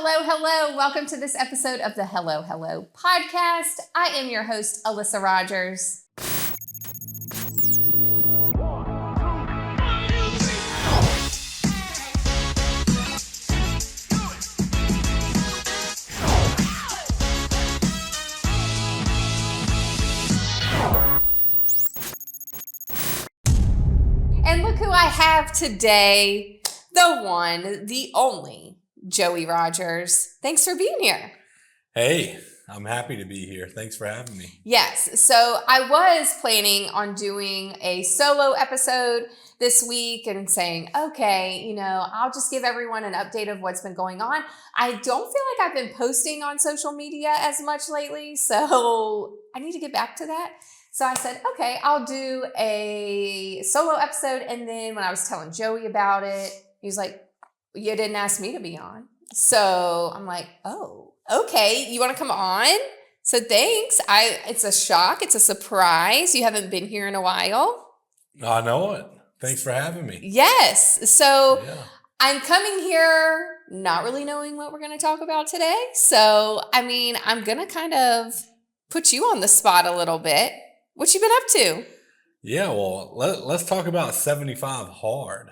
Hello. Welcome to this episode of the Hello podcast. I am your host, Alyssa Rogers. And look who I have today, the one, the only, Joey Rogers. Thanks for being here. Hey, I'm happy to be here. Thanks for having me. Yes, so I was planning on doing a solo episode this week and saying, okay, I'll just give everyone an update of what's been going on. I don't feel like I've been posting on social media as much lately, so I need to get back to that. So I said, okay, I'll do a solo episode. And then when I was telling Joey about it, he was like, you didn't ask me to be on. So I'm like, oh, okay, you want to come on? So thanks. It's a shock. It's a surprise. You haven't been here in a while. I know it. Thanks for having me. Yes. So I'm coming here not really knowing what we're going to talk about today. So, I'm going to kind of put you on the spot a little bit. What you been up to? Yeah, well, let's talk about 75 hard.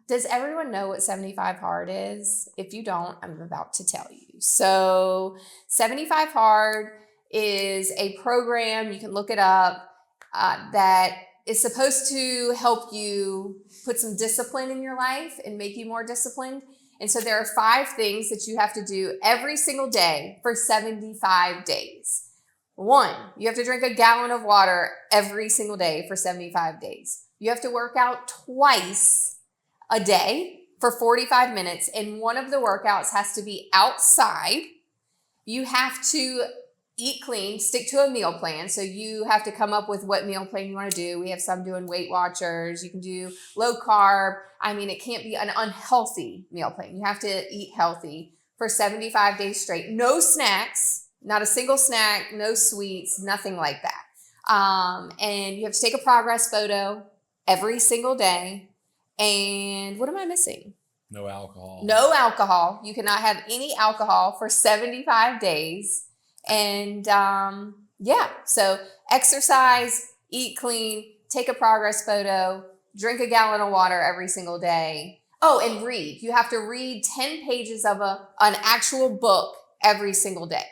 Does everyone know what 75 hard is? If you don't, I'm about to tell you. So 75 hard is a program, you can look it up, that is supposed to help you put some discipline in your life and make you more disciplined. And so there are 5 things that you have to do every single day for 75 days. 1, you have to drink a gallon of water every single day for 75 days. You have to work out twice a day for 45 minutes, and one of the workouts has to be outside. You have to eat clean, stick to a meal plan. So you have to come up with what meal plan you want to do. We have some doing Weight Watchers. You can do low carb. It can't be an unhealthy meal plan. You have to eat healthy for 75 days straight. No snacks. Not a single snack, no sweets, nothing like that. And you have to take a progress photo every single day. And what am I missing? No alcohol. No alcohol. You cannot have any alcohol for 75 days. And so exercise, eat clean, take a progress photo, drink a gallon of water every single day. Oh, and read. You have to read 10 pages of an actual book every single day.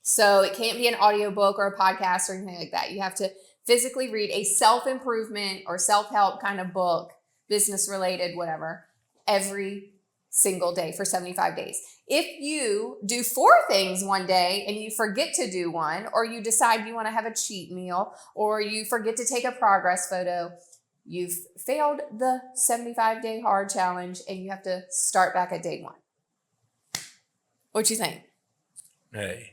So it can't be an audiobook or a podcast or anything like that. You have to physically read a self-improvement or self-help kind of book, business related, whatever, every single day for 75 days. If you do 4 things one day and you forget to do one, or you decide you want to have a cheat meal, or you forget to take a progress photo, you've failed the 75-day hard challenge and you have to start back at day 1. What you think? Hey.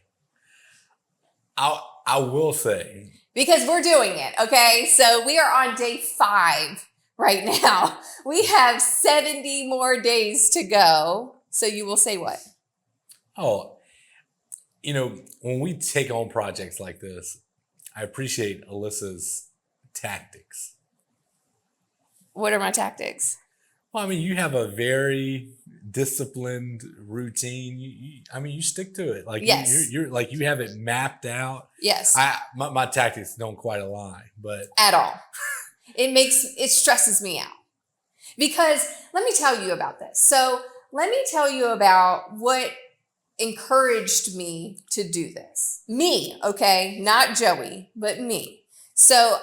I will say. Because we're doing it, okay? So we are on day 5 right now. We have 70 more days to go. So you will say what? Oh, when we take on projects like this, I appreciate Alyssa's tactics. What are my tactics? Well, you have a very disciplined routine. You stick to it. Like yes. you're like you have it mapped out. Yes. My tactics don't quite align, but at all. It stresses me out. Because let me tell you about this. So let me tell you about what encouraged me to do this. Me, okay? Not Joey, but me. So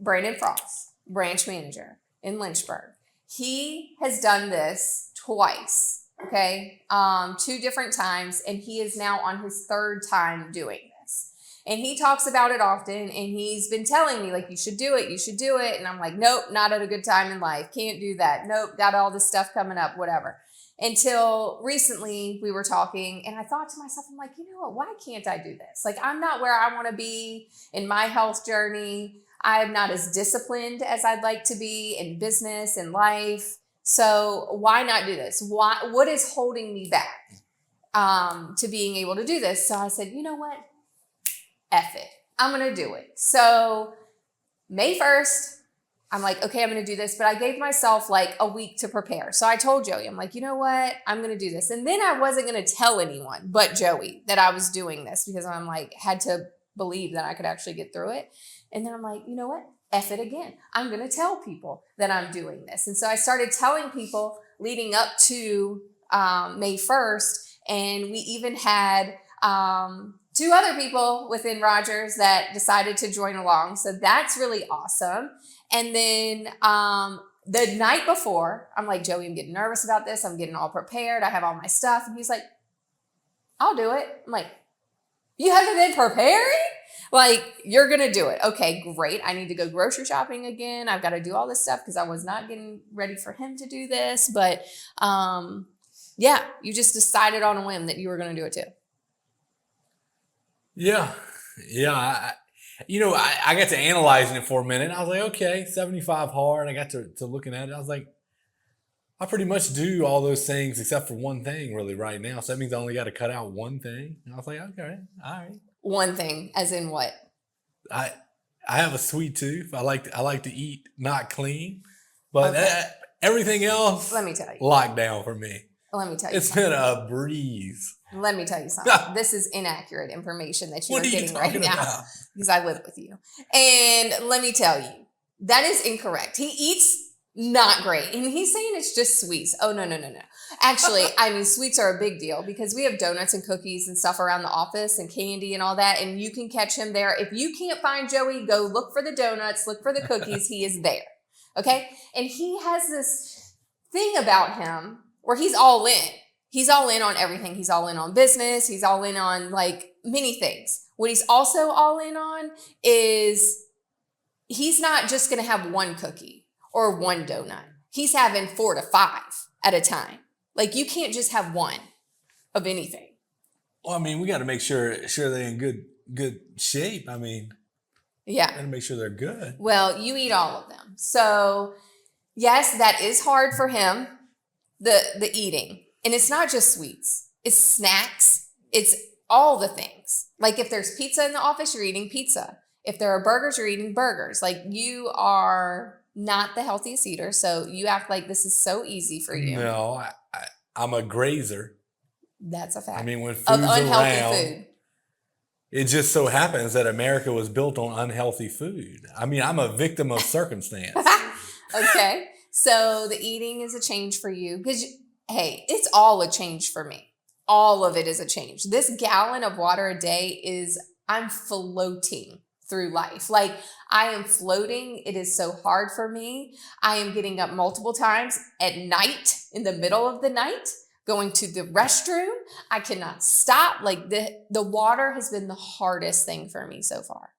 Brandon Frost, branch manager in Lynchburg. He has done this twice, okay? 2 different times, and he is now on his 3rd time doing this. And he talks about it often, and he's been telling me, like, you should do it. And I'm like, nope, not at a good time in life. Can't do that. Nope, got all this stuff coming up, whatever. Until recently we were talking, and I thought to myself, I'm like, you know what? Why can't I do this? Like, I'm not where I want to be in my health journey. I'm not as disciplined as I'd like to be in business and life. So why not do this? What is holding me back to being able to do this? So I said, you know what? F it. I'm going to do it. So May 1st, I'm like, okay, I'm going to do this. But I gave myself like a week to prepare. So I told Joey, I'm like, you know what? I'm going to do this. And then I wasn't going to tell anyone but Joey that I was doing this because I'm like, had to believe that I could actually get through it. And then I'm like, you know what? F it again. I'm going to tell people that I'm doing this. And so I started telling people leading up to May 1st. And we even had 2 other people within Rogers that decided to join along. So that's really awesome. And then the night before, I'm like, Joey, I'm getting nervous about this. I'm getting all prepared. I have all my stuff. And he's like, I'll do it. I'm like, you haven't been preparing? Like, you're going to do it. Okay, great. I need to go grocery shopping again. I've got to do all this stuff because I was not getting ready for him to do this. But yeah, you just decided on a whim that you were going to do it too. Yeah. I got to analyzing it for a minute. I was like, okay, 75 hard. I got to looking at it. I was like, I pretty much do all those things except for one thing really right now. So that means I only got to cut out one thing. And I was like, okay, all right. One thing, as in what? I have a sweet tooth. I like to eat not clean, but everything else, let me tell you, locked down for me. Let me tell you, it's been a breeze. Let me tell you something. This is inaccurate information that you are getting right now because I live with you. And let me tell you, that is incorrect. He eats not great. And he's saying it's just sweets. Oh, no. Actually, I mean, sweets are a big deal because we have donuts and cookies and stuff around the office and candy and all that. And you can catch him there. If you can't find Joey, go look for the donuts, look for the cookies. He is there. Okay. And he has this thing about him where he's all in. He's all in on everything. He's all in on business. He's all in on like many things. What he's also all in on is he's not just going to have one cookie or one donut. He's having 4 to 5 at a time. Like you can't just have one of anything. Well, I mean, we got to make sure they're in good shape. I mean, yeah, got to make sure they're good. Well, you eat all of them. So yes, that is hard for him, the eating. And it's not just sweets. It's snacks. It's all the things. Like if there's pizza in the office, you're eating pizza. If there are burgers, you're eating burgers. Like you are not the healthiest eater. So you act like this is so easy for you. No, I'm a grazer. That's a fact. I mean, when food's of unhealthy around, food. It just so happens that America was built on unhealthy food. I mean, I'm a victim of circumstance. Okay. So the eating is a change for you because, hey, it's all a change for me. All of it is a change. This gallon of water a day I'm floating through life. Like I am floating. It is so hard for me. I am getting up multiple times at night, in the middle of the night, going to the restroom. I cannot stop. Like the water has been the hardest thing for me so far.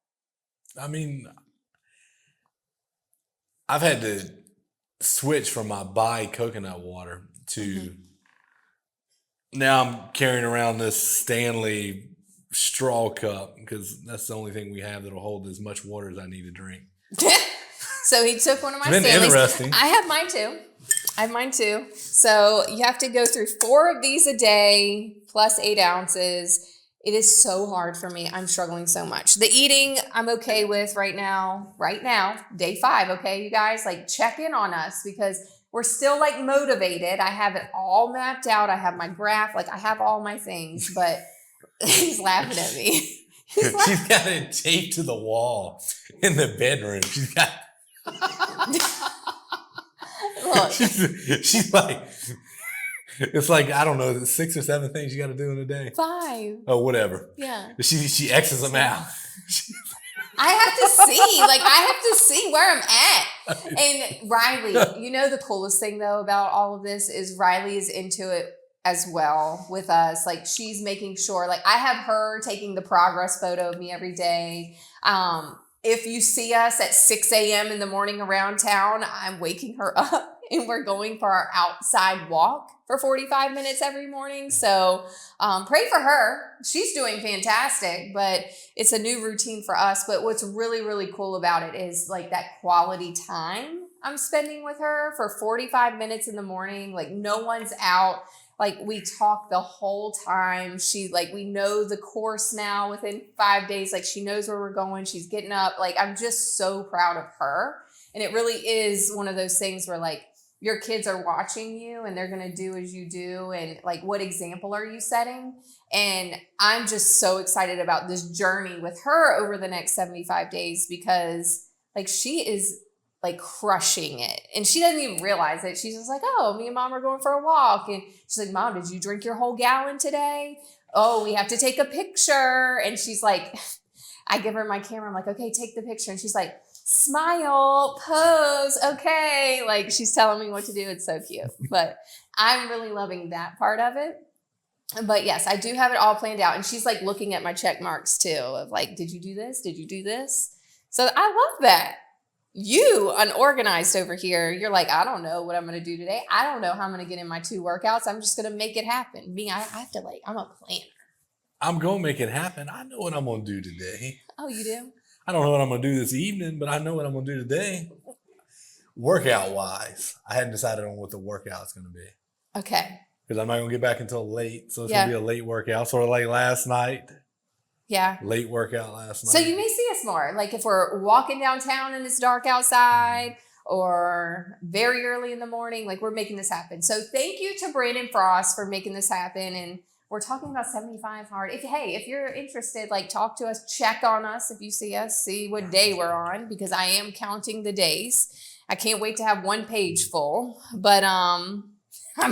I mean, I've had to switch from my buy coconut water to now I'm carrying around this Stanley straw cup because that's the only thing we have that'll hold as much water as I need to drink. So he took one of my Stanleys. Interesting. I have mine too. So you have to go through 4 of these a day plus 8 ounces. It is so hard for me. I'm struggling so much. The eating I'm okay with right now, day 5. Okay, you guys, like check in on us because we're still like motivated. I have it all mapped out. I have my graph, like I have all my things, but he's laughing at me. She's got it taped to the wall in the bedroom. She's got. Look. She's like, it's like, I don't know, 6 or 7 things you got to do in a day. 5. Oh, whatever. Yeah. She X's them out. I have to see where I'm at. And Riley, you know, the coolest thing though about all of this is Riley is into it as well with us. Like she's making sure, like I have her taking the progress photo of me every day. If you see us at 6 a.m. in the morning around town, I'm waking her up and we're going for our outside walk for 45 minutes every morning. So pray for her. She's doing fantastic, but it's a new routine for us. But what's really, really cool about it is like that quality time I'm spending with her for 45 minutes in the morning. Like no one's out. Like we talk the whole time. We know the course now within 5 days. Like she knows where we're going. She's getting up. Like I'm just so proud of her And it really is one of those things where like your kids are watching you and they're going to do as you do. And like, what example are you setting? And I'm just so excited about this journey with her over the next 75 days because like she is like crushing it. And she doesn't even realize it. She's just like, oh, me and mom are going for a walk. And she's like, Mom, did you drink your whole gallon today? Oh, we have to take a picture. And she's like, I give her my camera. I'm like, okay, take the picture. And she's like, smile, pose, okay. Like she's telling me what to do. It's so cute. But I'm really loving that part of it. But yes, I do have it all planned out. And she's like looking at my check marks too of like, did you do this? Did you do this? So I love that. You unorganized over here. You're like, I don't know what I'm going to do today. I don't know how I'm going to get in my 2 workouts. I'm just going to make it happen. Me, I have to like, I'm a planner. I'm going to make it happen. I know what I'm going to do today. Oh, you do? I don't know what I'm going to do this evening, but I know what I'm going to do today. Workout wise, I hadn't decided on what the workout's going to be. Okay. Because I'm not going to get back until late. So it's Yeah. going to be a late workout. Sort of like last night. Yeah. Late workout last night. So you may see us more. Like if we're walking downtown and it's dark outside or very early in the morning, like we're making this happen. So thank you to Brandon Frost for making this happen. And we're talking about 75 hard. If you're interested, like talk to us, check on us. If you see us, see what day we're on, because I am counting the days. I can't wait to have 1 page full, but I'm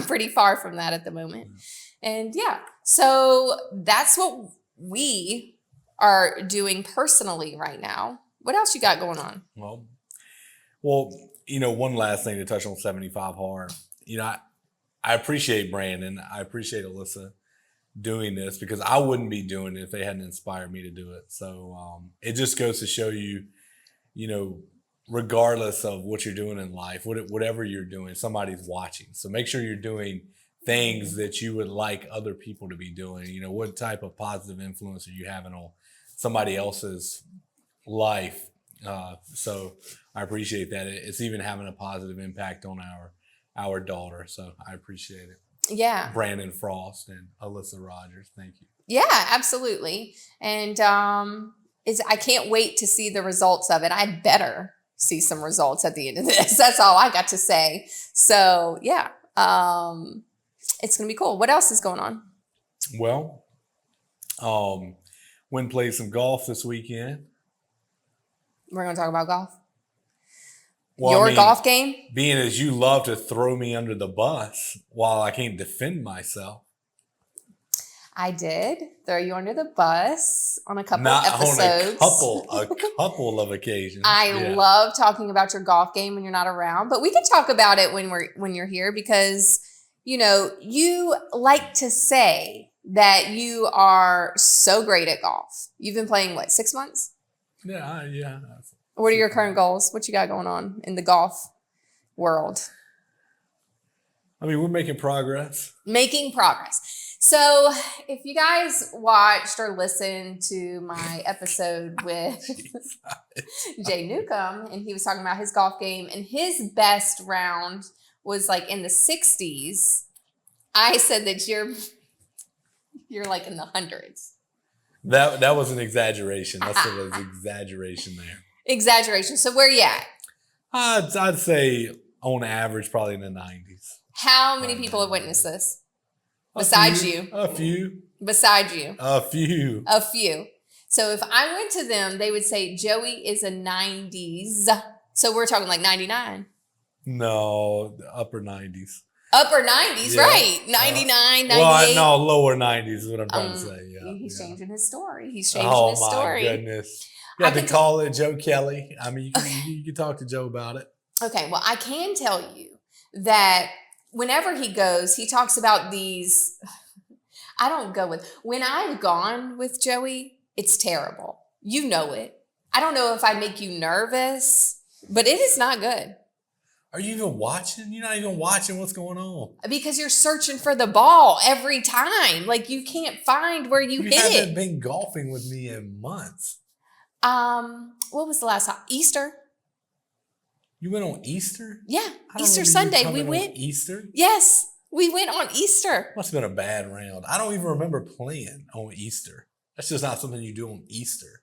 pretty far from that at the moment. And yeah, so that's what we are doing personally right now. What else you got going on? Well, you know, one last thing to touch on 75 hard. You know, I appreciate Brandon. I appreciate Alyssa doing this because I wouldn't be doing it if they hadn't inspired me to do it. So it just goes to show you, you know, regardless of what you're doing in life, whatever you're doing, somebody's watching. So make sure you're doing things that you would like other people to be doing. You know, what type of positive influence are you having on somebody else's life? So I appreciate that. It's even having a positive impact on our daughter. So I appreciate it. Yeah. Brandon Frost and Alyssa Rogers. Thank you. Yeah, absolutely. And I can't wait to see the results of it. I better see some results at the end of this. That's all I got to say. So yeah, it's going to be cool. What else is going on? Well, went and played some golf this weekend. We're going to talk about golf. Well, I mean, golf game? Being as you love to throw me under the bus while I can't defend myself. I did throw you under the bus on a couple of episodes. On a couple of occasions. I love talking about your golf game when you're not around, but we can talk about it when you're here because, you know, you like to say that you are so great at golf. You've been playing, what, 6 months? Yeah. What are your current goals? What you got going on in the golf world? I mean, we're making progress. Making progress. So if you guys watched or listened to my episode with Jay Newcomb, and he was talking about his golf game, and his best round was like in the 60s, I said that you're like in the hundreds. That was an exaggeration. That's an exaggeration there. Exaggeration. So where you at? I'd say on average, probably in the 90s. How many people have witnessed this? Besides you. A few. Besides you. A few. A few. So if I went to them, they would say Joey is a 90s. So we're talking like 99. No, upper 90s. Upper 90s, right. 99, 98. Well, no, lower 90s is what I'm trying to say. Yeah, he's changing his story. He's changing his story. Oh, my goodness. You have to call it Joe Kelly. I mean, you can talk to Joe about it. Okay, well, I can tell you that whenever he goes, he talks about these. I don't go with. When I've gone with Joey, it's terrible. You know it. I don't know if I make you nervous, but it is not good. Are you even watching? You're not even watching what's going on. Because you're searching for the ball every time. Like you can't find where you hit it. You haven't been golfing with me in months. What was the last time? Easter. You went on Easter? Yeah, Easter Sunday. We went. Easter? Yes, we went on Easter. Must have been a bad round. I don't even remember playing on Easter. That's just not something you do on Easter.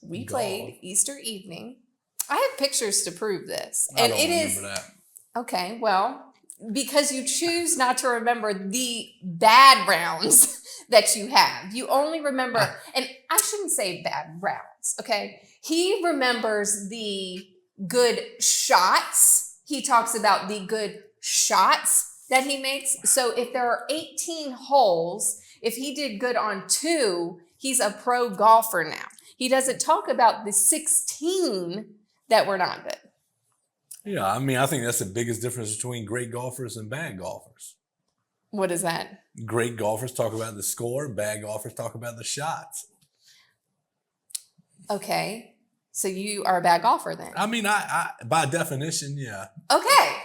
We played Easter evening. I have pictures to prove this. I And don't it remember is that. okay, well, because you choose not to remember the bad rounds that you have. You only remember, and I shouldn't say bad rounds, okay? He remembers the good shots. He talks about the good shots that he makes. So if there are 18 holes, if he did good on 2, he's a pro golfer now. He doesn't talk about the 16 that were not good. Yeah, I mean, I think that's the biggest difference between great golfers and bad golfers. What is that? Great golfers talk about the score, bad golfers talk about the shots. Okay. So you are a bad golfer then. I mean, I by definition, yeah. Okay.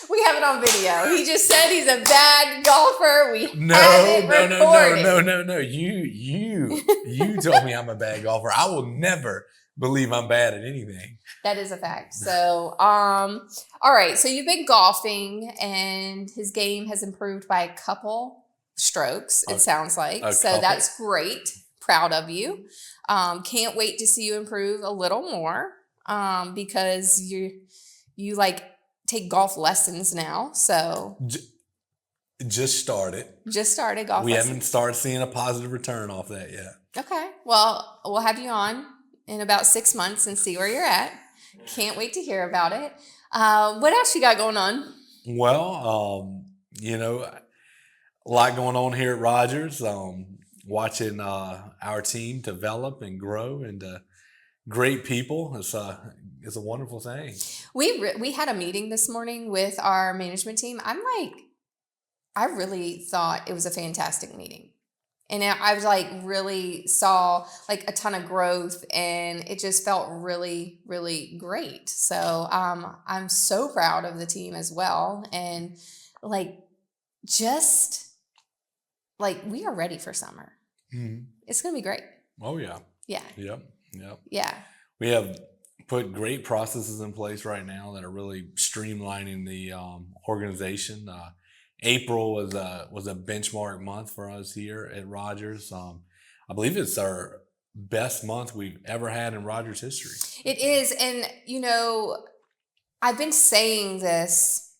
We have it on video. He just said he's a bad golfer. We have it recorded. No. You told me I'm a bad golfer. I will never believe I'm bad at anything. That is a fact. So, all right. So you've been golfing, and his game has improved by a couple strokes. It sounds like. So that's great. Proud of you. Can't wait to see you improve a little more. Because you like take golf lessons now. So just started golf. We lessons. haven't started seeing a positive return off that yet. Okay. Well, we'll have you on in about 6 months and see where you're at. Can't wait to hear about it. What else you got going on? Well, a lot going on here at Rogers. Watching our team develop and grow into great people. It's a wonderful thing. We had a meeting this morning with our management team. I really thought it was a fantastic meeting. And I was really saw a ton of growth, and it just felt really, really great. So I'm so proud of the team as well. And we are ready for summer. Mm-hmm. It's going to be great. Oh, yeah. Yeah. Yep. Yeah. We have put great processes in place right now that are really streamlining the organization. April was a benchmark month for us here at Rogers. I believe it's our best month we've ever had in Rogers history. It is. And, I've been saying this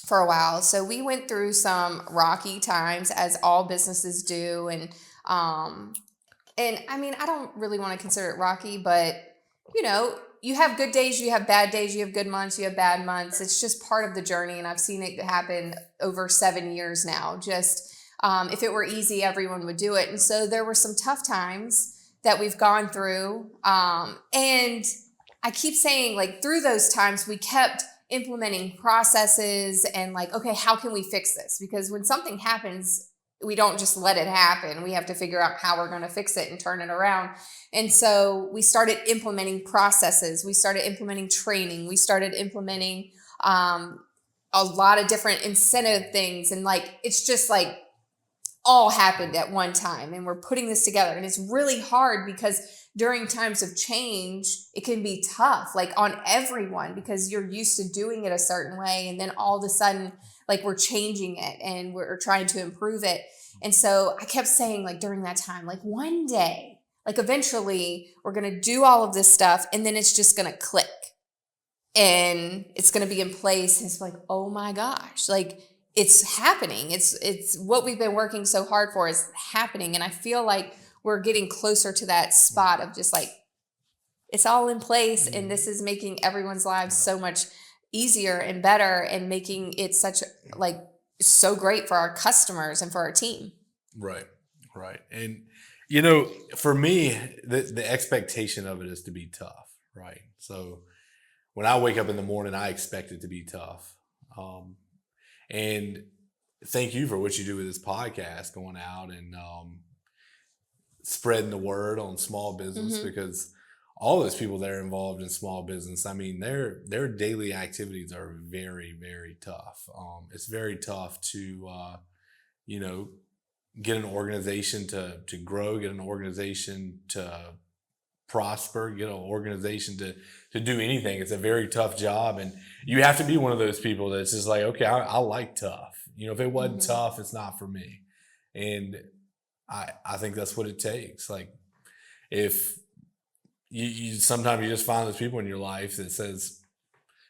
for a while. So we went through some rocky times, as all businesses do. And I mean, I don't really want to consider it rocky, but, you have good days, you have bad days, you have good months, you have bad months. It's just part of the journey. And I've seen it happen over 7 years now. Just if it were easy, everyone would do it. And so there were some tough times that we've gone through. And I keep saying, through those times, we kept implementing processes and okay, how can we fix this? Because when something happens, we don't just let it happen. We have to figure out how we're going to fix it and turn it around. And so we started implementing processes. We started implementing training. We started implementing a lot of different incentive things. And it's just all happened at one time. And we're putting this together. And it's really hard because during times of change, it can be tough, on everyone, because you're used to doing it a certain way. And then all of a sudden, we're changing it and we're trying to improve it. And so I kept saying during that time, one day, eventually we're going to do all of this stuff, and then it's just going to click and it's going to be in place. And it's oh my gosh, it's happening. It's what we've been working so hard for is happening. And I feel we're getting closer to that spot of just it's all in place. And this is making everyone's lives so much easier and better, and making it such so great for our customers and for our team. Right. And for me, the expectation of it is to be tough, right? So when I wake up in the morning, I expect it to be tough. And thank you for what you do with this podcast, going out and spreading the word on small business, because all those people that are involved in small business, I mean, their daily activities are very, very tough. It's very tough to, get an organization to grow, get an organization to prosper, get an organization to do anything. It's a very tough job. And you have to be one of those people that's just okay, I like tough. If it wasn't tough, it's not for me. And I think that's what it takes. If you sometimes you just find those people in your life that says,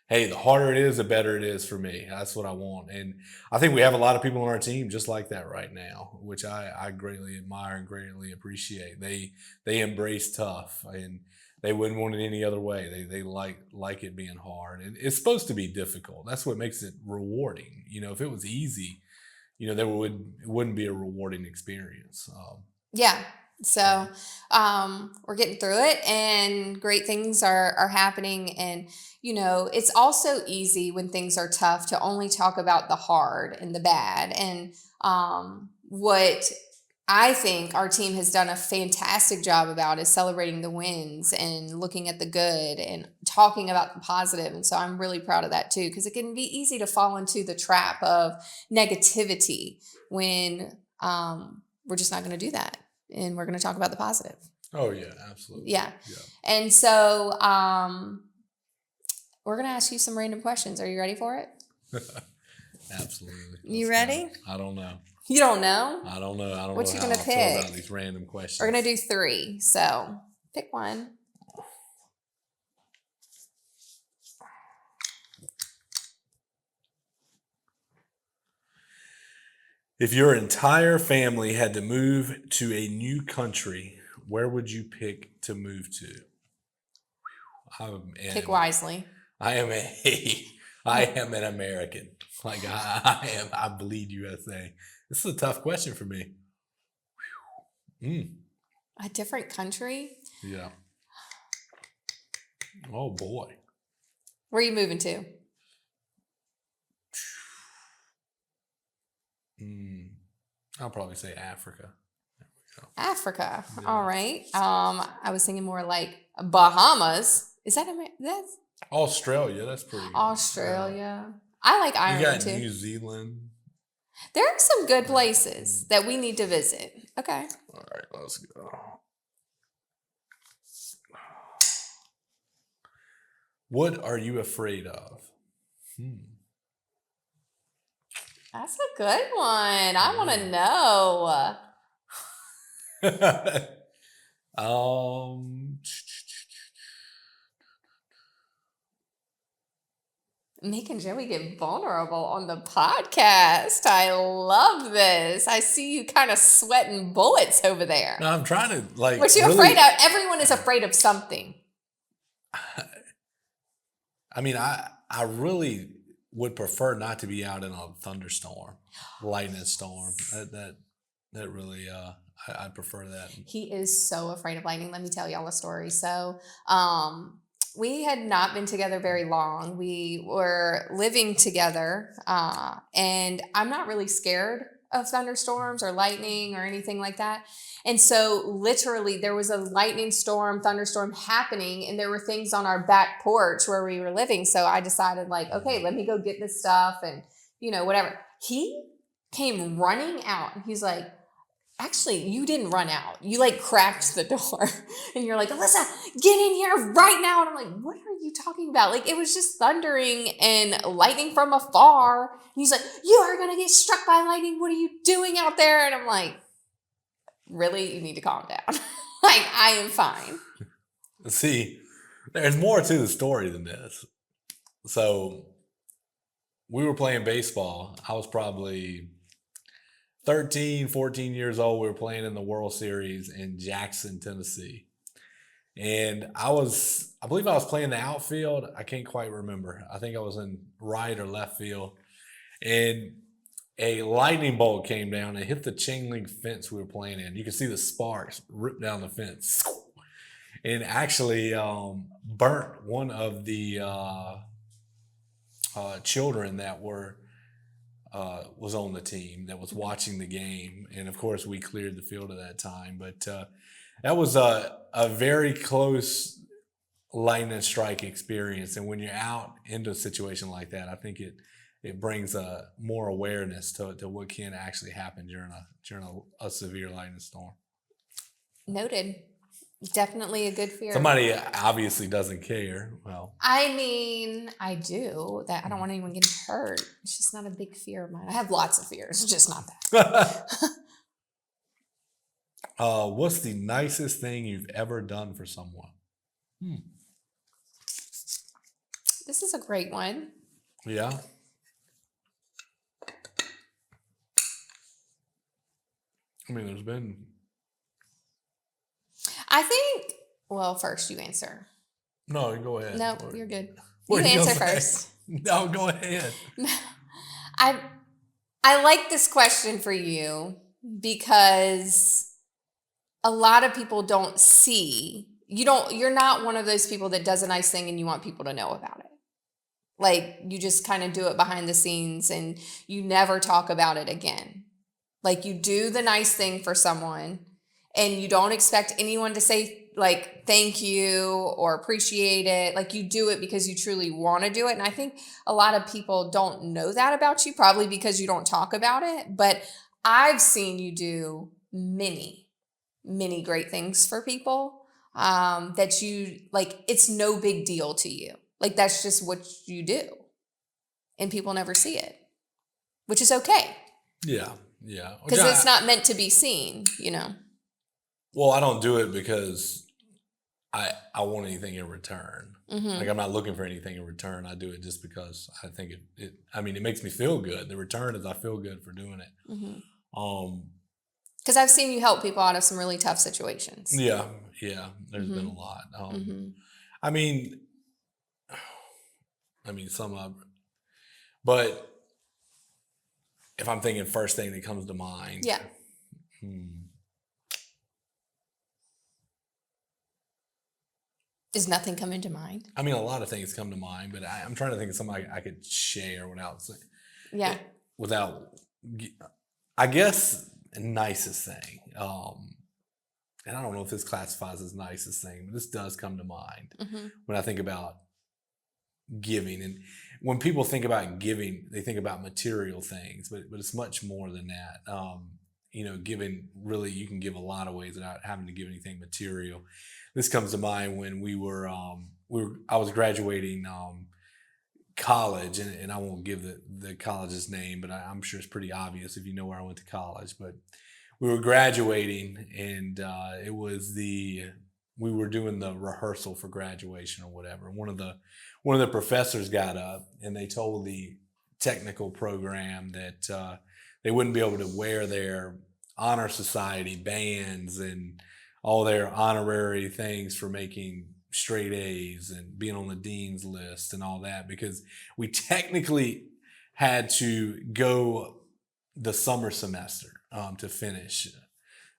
hey, the harder it is, the better it is for me. That's what I want. And I think we have a lot of people on our team just like that right now, which I greatly admire and greatly appreciate. They embrace tough, and they wouldn't want it any other way. They like it being hard. And it's supposed to be difficult. That's what makes it rewarding. If it was easy, it wouldn't be a rewarding experience. Yeah. So we're getting through it, and great things are happening. And, it's also easy when things are tough to only talk about the hard and the bad. And what I think our team has done a fantastic job about is celebrating the wins and looking at the good and talking about the positive. And so I'm really proud of that too, because it can be easy to fall into the trap of negativity when we're just not going to do that. And we're going to talk about the positive. Oh, yeah, absolutely. Yeah. And so we're going to ask you some random questions. Are you ready for it? Absolutely. You ready? I don't know. You don't know? I don't know. I don't what know you how gonna I pick? feel about these random questions. We're going to do 3. So pick one. If your entire family had to move to a new country, where would you pick to move to? Pick wisely. I am an American. Like I bleed USA. This is a tough question for me. A different country? Yeah. Oh boy. Where are you moving to? I'll probably say Africa. Africa. Yeah. All right. I was thinking more like Bahamas. Is that that's Australia? That's pretty good. Australia. I like Ireland you got too. New Zealand. There are some good places that we need to visit. Okay. All right, let's go. What are you afraid of? That's a good one. I want to know. Making Joey get vulnerable on the podcast. I love this. I see you kind of sweating bullets over there. No, I'm trying to What you afraid of? Everyone is afraid of something. I mean, I really would prefer not to be out in a thunderstorm, lightning storm. That really, I'd prefer that. He is so afraid of lightning. Let me tell y'all a story. So, we had not been together very long. We were living together, and I'm not really scared of thunderstorms or lightning or anything like that. And so literally there was a lightning storm, thunderstorm happening, and there were things on our back porch where we were living. So I decided okay, let me go get this stuff and, whatever. He came running out. He's like, actually, you didn't run out. You cracked the door and you're like, Alyssa, get in here right now. And I'm like, what are you talking about? It was just thundering and lightning from afar. And he's like, you are going to get struck by lightning. What are you doing out there? And I'm like, really? You need to calm down. I am fine. See, there's more to the story than this. So we were playing baseball. I was probably 13, 14 years old. We were playing in the World Series in Jackson, Tennessee. And I believe I was playing the outfield. I can't quite remember. I think I was in right or left field. And a lightning bolt came down and hit the chain link fence we were playing in. You could see the sparks rip down the fence. And actually burnt one of the children that was on the team that was watching the game. And of course we cleared the field at that time, but that was a very close lightning strike experience. And when you're out into a situation like that, I think it brings more awareness to what can actually happen during a severe lightning storm. Noted. Definitely a good fear. Somebody obviously doesn't care. Well, I mean, I do. That I don't want anyone getting hurt. It's just not a big fear of mine. I have lots of fears, just not that. What's the nicest thing you've ever done for someone? This is a great one. Yeah. I mean, there's been. I think, well, first you answer. No, go ahead. No, you're good. What You are answer gonna say? first. No, go ahead. I I like this question for you because a lot of people don't see. You're not one of those people that does a nice thing and you want people to know about it. Like you just kind of do it behind the scenes and you never talk about it again. Like you do the nice thing for someone and you don't expect anyone to say like thank you or appreciate it. Like you do it because you truly want to do it. And I think a lot of people don't know that about you, probably because you don't talk about it. But I've seen you do many great things for people that you like, it's no big deal to you. Like that's just what you do. And people never see it, which is okay. Yeah, yeah. Because it's not meant to be seen, you know. Well, I don't do it because I want anything in return. Like I'm not looking for anything in return. I do it just because I think it makes me feel good. The return is I feel good for doing it. Because I've seen you help people out of some really tough situations. Yeah. There's been a lot. I mean, some of, but if I'm thinking first thing that comes to mind, Yeah. Does nothing come into mind? I mean, a lot of things come to mind, but I'm trying to think of something I could share without saying. Yeah. Without, I guess, nicest thing. And I don't know if this classifies as nicest thing, but this does come to mind when I think about giving. And when people think about giving, they think about material things, but it's much more than that. Giving, really, you can give a lot of ways without having to give anything material. This comes to mind when I was graduating college, and I won't give the college's name, but I'm sure it's pretty obvious if you know where I went to college. But we were graduating, and we were doing the rehearsal for graduation or whatever. One of the professors got up and they told the technical program that they wouldn't be able to wear their honor society bands and all their honorary things for making straight A's and being on the dean's list and all that, because we technically had to go the summer semester to finish.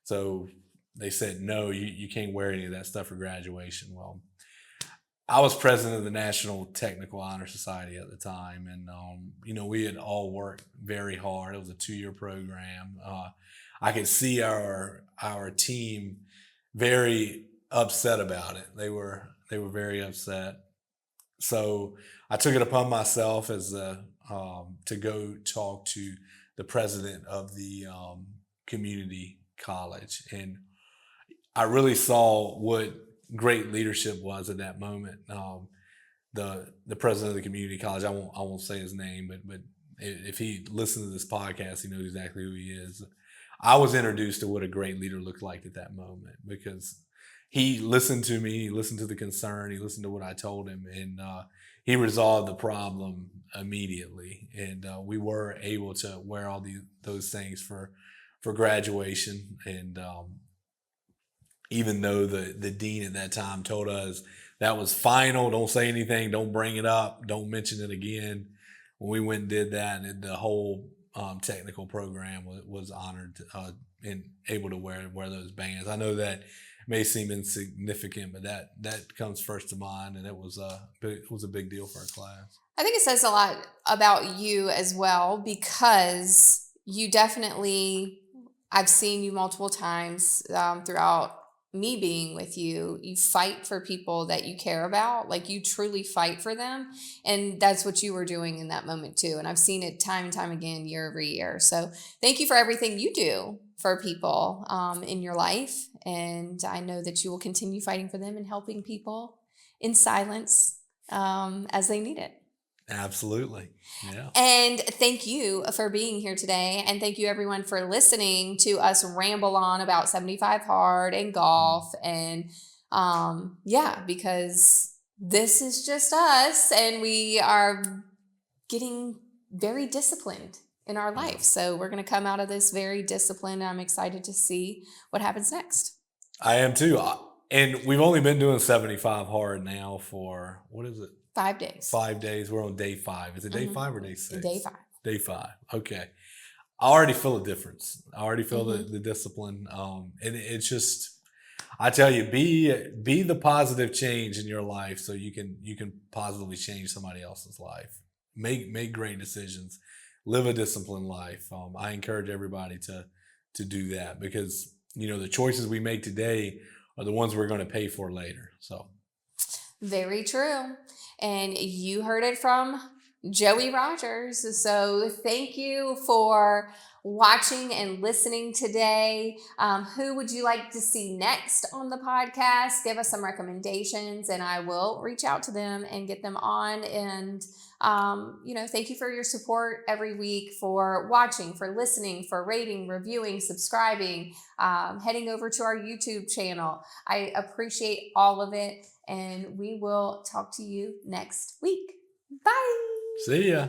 So they said, no, you can't wear any of that stuff for graduation. Well, I was president of the National Technical Honor Society at the time, and we had all worked very hard. It was a 2-year program. I could see our team very upset about it. They were very upset. So I took it upon myself as to go talk to the president of the community college, and I really saw what great leadership was at that moment. The president of the community college, I won't say his name, but if he listens to this podcast, he knows exactly who he is. I was introduced to what a great leader looked like at that moment, because he listened to me, he listened to the concern, he listened to what I told him, and he resolved the problem immediately. And we were able to wear all those things for graduation. And even though the dean at that time told us that was final, don't say anything, don't bring it up, don't mention it again, when we went and did that, and the whole technical program was honored and able to wear those bands. I know that may seem insignificant, but that comes first to mind, and it was a big deal for our class. I think it says a lot about you as well, because you definitely, I've seen you multiple times throughout me being with you. You fight for people that you care about, like you truly fight for them. And that's what you were doing in that moment too. And I've seen it time and time again, year over year. So thank you for everything you do for people in your life. And I know that you will continue fighting for them and helping people in silence as they need it. Absolutely. Yeah. And thank you for being here today. And thank you everyone for listening to us ramble on about 75 hard and golf and Yeah, because this is just us and we are getting very disciplined in our life. So we're going to come out of this very disciplined. I'm excited to see what happens next. I am too. And we've only been doing 75 hard now for, what is it? 5 days. 5 days. We're on day 5. Is it day 5 or day 6? Day 5. Day 5. Okay. I already feel a difference. I already feel the discipline. And it's just, I tell you, be the positive change in your life so you can positively change somebody else's life. Make great decisions. Live a disciplined life. I encourage everybody to do that because the choices we make today are the ones we're going to pay for later. So very true. And you heard it from Joey Rogers. So thank you for watching and listening today. Who would you like to see next on the podcast? Give us some recommendations and I will reach out to them and get them on. And, thank you for your support every week, for watching, for listening, for rating, reviewing, subscribing, heading over to our YouTube channel. I appreciate all of it. And we will talk to you next week. Bye. see ya.